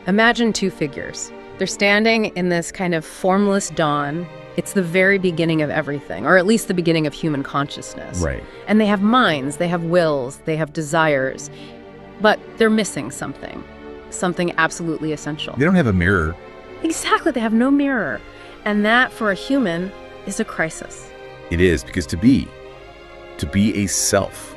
Imagine two figures. They're standing in this kind of formless dawn. It's the very beginning of everything, or at least the beginning of human consciousness. Right. And they have minds, they have wills, they have desires, but they're missing something absolutely essential. They don't have a mirror. Exactly, they have no mirror. And that, for a human, is a crisis. It is, because to be a self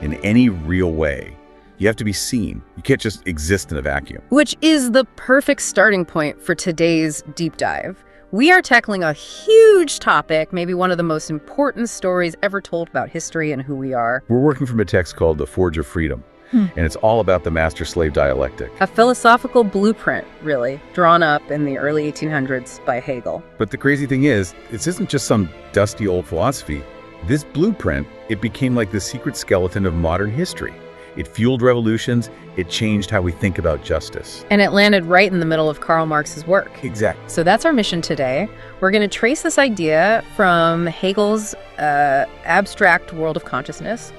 in any real way, you have to be seen. You can't just exist in a vacuum. Which is the perfect starting point for today's deep dive. We are tackling a huge topic, maybe one of the most important stories ever told about history and who we are. We're working from a text called The Forge of Freedom, and it's all about the master-slave dialectic. A philosophical blueprint, really, drawn up in the early 1800s by Hegel. But the crazy thing is, this isn't just some dusty old philosophy. This blueprint, it became like the secret skeleton of modern history. It fueled revolutions. It changed how we think about justice. And it landed right in the middle of Karl Marx's work. Exactly. So that's our mission today. We're going to trace this idea from Hegel's abstract world of consciousness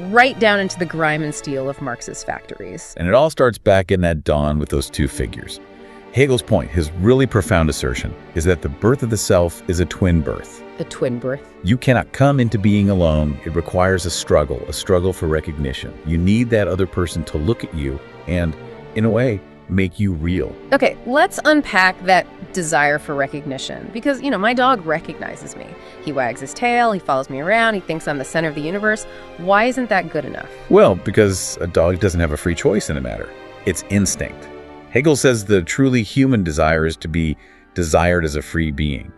right down into the grime and steel of Marx's factories. And it all starts back in that dawn with those two figures. Hegel's point, his really profound assertion, is that the birth of the self is a twin birth. A twin birth. You cannot come into being alone. It requires a struggle for recognition. You need that other person to look at you and, in a way, make you real. Okay, let's unpack that desire for recognition. Because, my dog recognizes me. He wags his tail, he follows me around, he thinks I'm the center of the universe. Why isn't that good enough? Well, because a dog doesn't have a free choice in a matter. It's instinct. Hegel says the truly human desire is to be desired as a free being.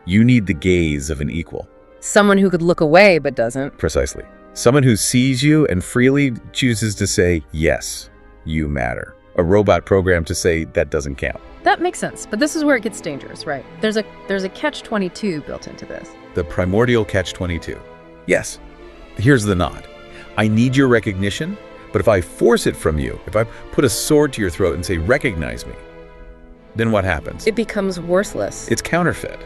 You need the gaze of an equal. Someone who could look away but doesn't. Precisely. Someone who sees you and freely chooses to say, yes, you matter. A robot programmed to say that doesn't count. That makes sense, but this is where it gets dangerous, right? There's a catch-22 built into this. The primordial catch-22. Yes, here's the knot. I need your recognition, but if I force it from you, if I put a sword to your throat and say, recognize me, then what happens? It becomes worthless. It's counterfeit,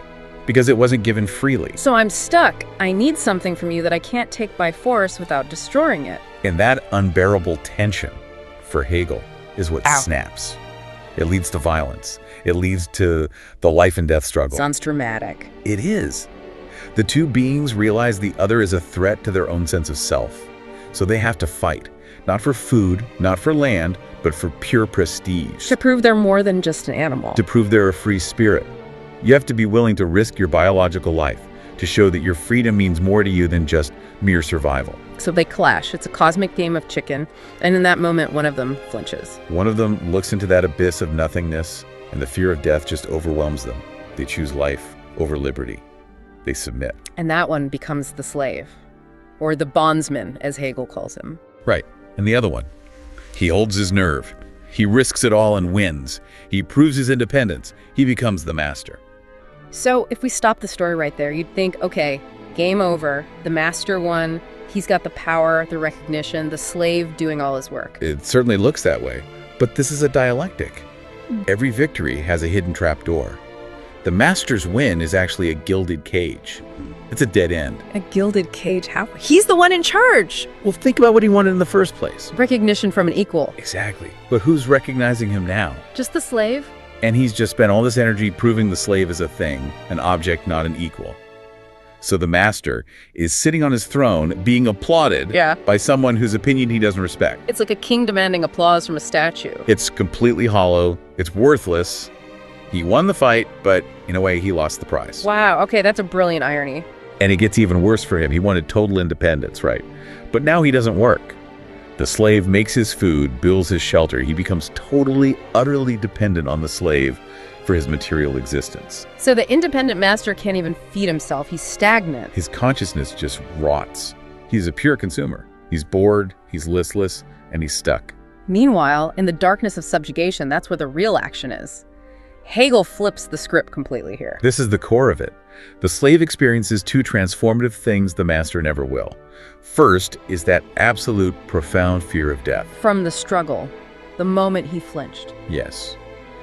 because it wasn't given freely. So I'm stuck. I need something from you that I can't take by force without destroying it. And that unbearable tension, for Hegel, is what snaps. It leads to violence. It leads to the life and death struggle. Sounds dramatic. It is. The two beings realize the other is a threat to their own sense of self. So they have to fight, not for food, not for land, but for pure prestige. To prove they're more than just an animal. To prove they're a free spirit. You have to be willing to risk your biological life to show that your freedom means more to you than just mere survival. So they clash. It's a cosmic game of chicken, and in that moment, one of them flinches. One of them looks into that abyss of nothingness, and the fear of death just overwhelms them. They choose life over liberty. They submit. And that one becomes the slave, or the bondsman, as Hegel calls him. Right. And the other one, he holds his nerve. He risks it all and wins. He proves his independence. He becomes the master. So if we stop the story right there, you'd think, okay, game over. The master won. He's got the power, the recognition, the slave doing all his work. It certainly looks that way, but this is a dialectic. Every victory has a hidden trapdoor. The master's win is actually a gilded cage. It's a dead end. A gilded cage? How? He's the one in charge. Well, think about what he wanted in the first place. Recognition from an equal. Exactly. But who's recognizing him now? Just the slave? And he's just spent all this energy proving the slave is a thing, an object, not an equal. So the master is sitting on his throne being applauded by someone whose opinion he doesn't respect. It's like a king demanding applause from a statue. It's completely hollow. It's worthless. He won the fight, but in a way, he lost the prize. Wow, okay, that's a brilliant irony. And it gets even worse for him. He wanted total independence, right? But now he doesn't work. The slave makes his food, builds his shelter. He becomes totally, utterly dependent on the slave for his material existence. So the independent master can't even feed himself. He's stagnant. His consciousness just rots. He's a pure consumer. He's bored, he's listless, and he's stuck. Meanwhile, in the darkness of subjugation, that's where the real action is. Hegel flips the script completely here. This is the core of it. The slave experiences two transformative things the master never will. First is that absolute, profound fear of death. From the struggle, the moment he flinched. Yes.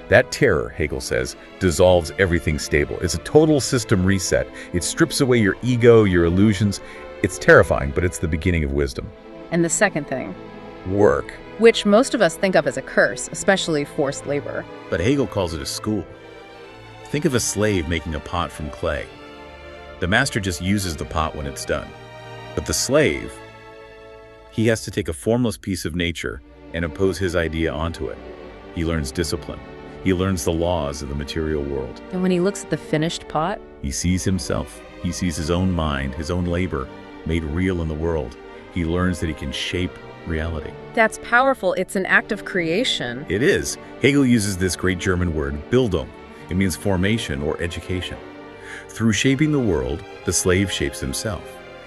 That terror, Hegel says, dissolves everything stable. It's a total system reset. It strips away your ego, your illusions. It's terrifying, but it's the beginning of wisdom. And the second thing, work. which most of us think of as a curse, especially forced labor. But Hegel calls it a school. Think of a slave making a pot from clay. The master just uses the pot when it's done. But the slave, he has to take a formless piece of nature and impose his idea onto it. He learns discipline. He learns the laws of the material world. And when he looks at the finished pot, He sees himself. He sees his own mind, his own labor, made real in the world. He learns that he can shape reality. that's powerful. It's an act of creation. It is. Hegel uses this great German word, Bildung. It means formation or education. Through shaping the world, the slave shapes himself.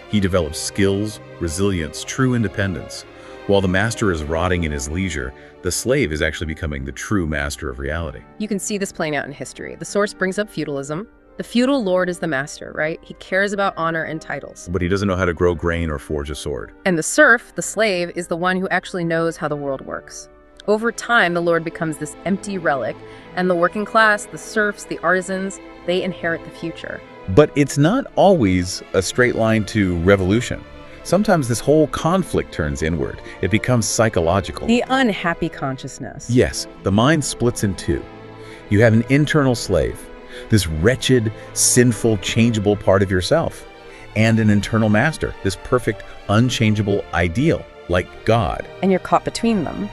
He develops skills, resilience, true independence. While the master is rotting in his leisure, the slave is actually becoming the true master of reality. You can see this playing out in history. The source brings up feudalism. The feudal lord is the master, right? He cares about honor and titles. But he doesn't know how to grow grain or forge a sword. And the serf, the slave, is the one who actually knows how the world works. Over time, the lord becomes this empty relic, and the working class, the serfs, the artisans, they inherit the future. But it's not always a straight line to revolution. Sometimes this whole conflict turns inward. It becomes psychological. The unhappy consciousness. Yes, the mind splits in two. You have an internal slave, this wretched, sinful, changeable part of yourself, and an internal master, this perfect, unchangeable ideal, like God. And you're caught between them.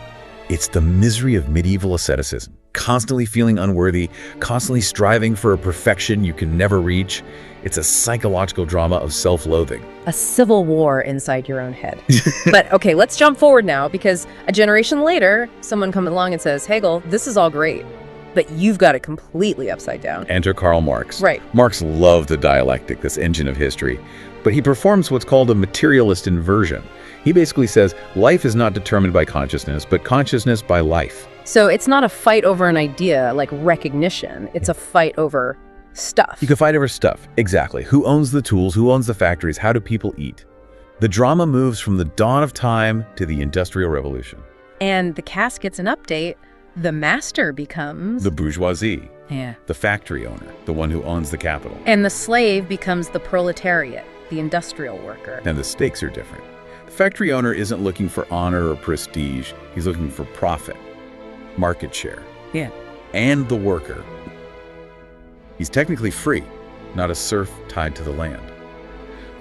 It's the misery of medieval asceticism, constantly feeling unworthy, constantly striving for a perfection you can never reach. It's a psychological drama of self-loathing. A civil war inside your own head. But okay, let's jump forward now, because a generation later, someone comes along and says, Hegel, this is all great, but you've got it completely upside down. Enter Karl Marx. Right. Marx loved the dialectic, this engine of history, but he performs what's called a materialist inversion. He basically says life is not determined by consciousness, but consciousness by life. So it's not a fight over an idea like recognition. It's a fight over stuff. You can fight over stuff. Exactly. Who owns the tools? Who owns the factories? How do people eat? The drama moves from the dawn of time to the Industrial Revolution. And the cast gets an update. The master becomes... The bourgeoisie. Yeah. The factory owner, the one who owns the capital. And the slave becomes the proletariat, the industrial worker. And the stakes are different. The factory owner isn't looking for honor or prestige. He's looking for profit, market share. Yeah. And the worker. He's technically free, not a serf tied to the land.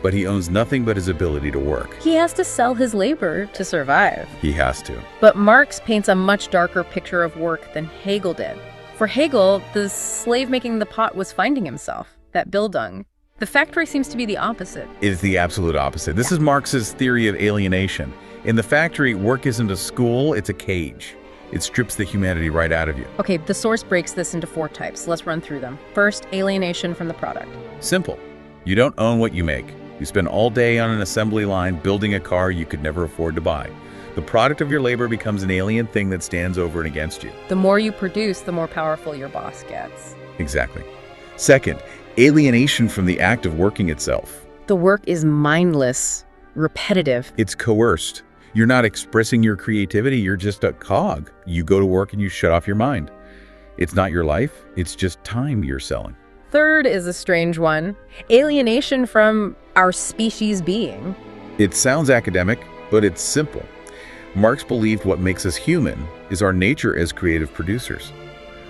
But he owns nothing but his ability to work. He has to sell his labor to survive. He has to. But Marx paints a much darker picture of work than Hegel did. For Hegel, the slave making the pot was finding himself, that Bildung. The factory seems to be the opposite. It's the absolute opposite. This is Marx's theory of alienation. In the factory, work isn't a school, it's a cage. It strips the humanity right out of you. Okay, the source breaks this into 4 types. Let's run through them. First, alienation from the product. Simple. You don't own what you make. You spend all day on an assembly line building a car you could never afford to buy. The product of your labor becomes an alien thing that stands over and against you. The more you produce, the more powerful your boss gets. Exactly. Second, alienation from the act of working itself. The work is mindless, repetitive. It's coerced. You're not expressing your creativity, you're just a cog. You go to work and you shut off your mind. It's not your life, it's just time you're selling. Third is a strange one. Alienation from our species being. It sounds academic, but it's simple. Marx believed what makes us human is our nature as creative producers.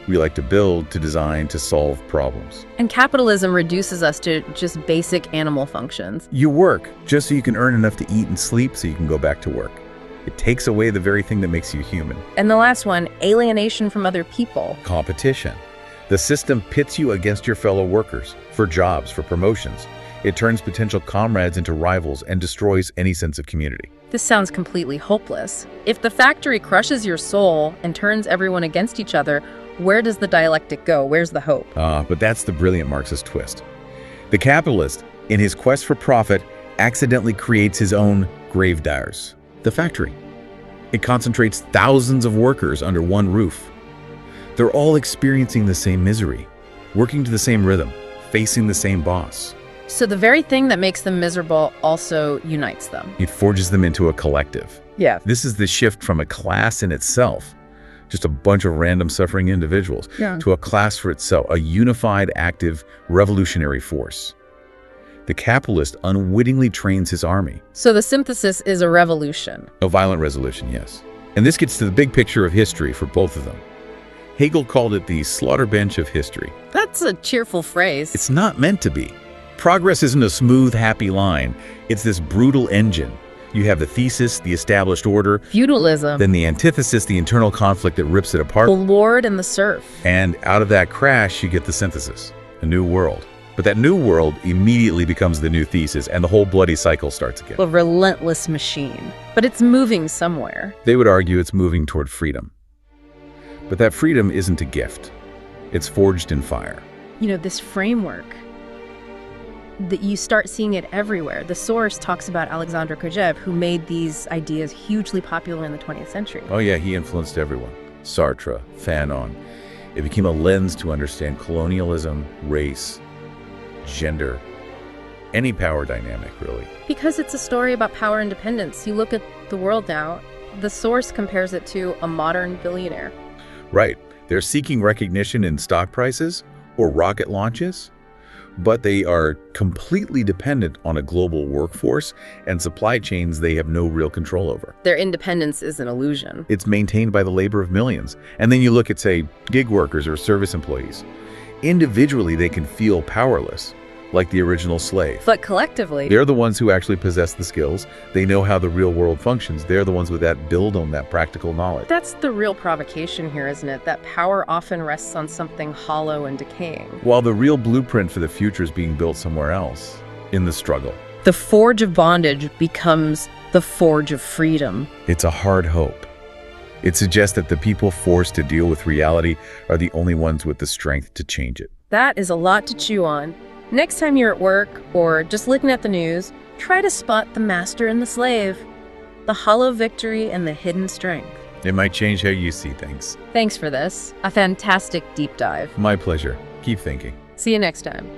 We like to build, to design, to solve problems. And capitalism reduces us to just basic animal functions. You work just so you can earn enough to eat and sleep so you can go back to work. It takes away the very thing that makes you human. And the last one, alienation from other people. Competition. The system pits you against your fellow workers for jobs, for promotions. It turns potential comrades into rivals and destroys any sense of community. This sounds completely hopeless. If the factory crushes your soul and turns everyone against each other, where does the dialectic go? Where's the hope? But that's the brilliant Marxist twist. The capitalist, in his quest for profit, accidentally creates his own grave dyers, the factory. It concentrates thousands of workers under one roof. They're all experiencing the same misery, working to the same rhythm, facing the same boss. So the very thing that makes them miserable also unites them. It forges them into a collective. Yeah. This is the shift from a class in itself, just a bunch of random suffering individuals, to a class for itself, a unified, active, revolutionary force. The capitalist unwittingly trains his army. So the synthesis is a revolution. A violent resolution, yes. And this gets to the big picture of history for both of them. Hegel called it the slaughter bench of history. That's a cheerful phrase. It's not meant to be. Progress isn't a smooth, happy line. It's this brutal engine. You have the thesis, the established order. Feudalism. Then the antithesis, the internal conflict that rips it apart. The lord and the serf. And out of that crash, you get the synthesis, a new world. But that new world immediately becomes the new thesis, and the whole bloody cycle starts again. A relentless machine. But it's moving somewhere. They would argue it's moving toward freedom. But that freedom isn't a gift. It's forged in fire. You know, this framework, that you start seeing it everywhere. The source talks about Alexander Kojève, who made these ideas hugely popular in the 20th century. Oh yeah, he influenced everyone. Sartre, Fanon. It became a lens to understand colonialism, race, gender, any power dynamic, really. Because it's a story about power independence. You look at the world now, the source compares it to a modern billionaire. Right. They're seeking recognition in stock prices or rocket launches, but they are completely dependent on a global workforce and supply chains they have no real control over. Their independence is an illusion. It's maintained by the labor of millions. And then you look at, say, gig workers or service employees. Individually, they can feel powerless, like the original slave. But collectively, They're the ones who actually possess the skills. They know how the real world functions. They're the ones with that build on that practical knowledge. that's the real provocation here, isn't it? That power often rests on something hollow and decaying. While the real blueprint for the future is being built somewhere else, in the struggle. The forge of bondage becomes the forge of freedom. It's a hard hope. It suggests that the people forced to deal with reality are the only ones with the strength to change it. That is a lot to chew on. Next time you're at work or just looking at the news, try to spot the master and the slave, the hollow victory and the hidden strength. It might change how you see things. Thanks for this. A fantastic deep dive. My pleasure. Keep thinking. See you next time.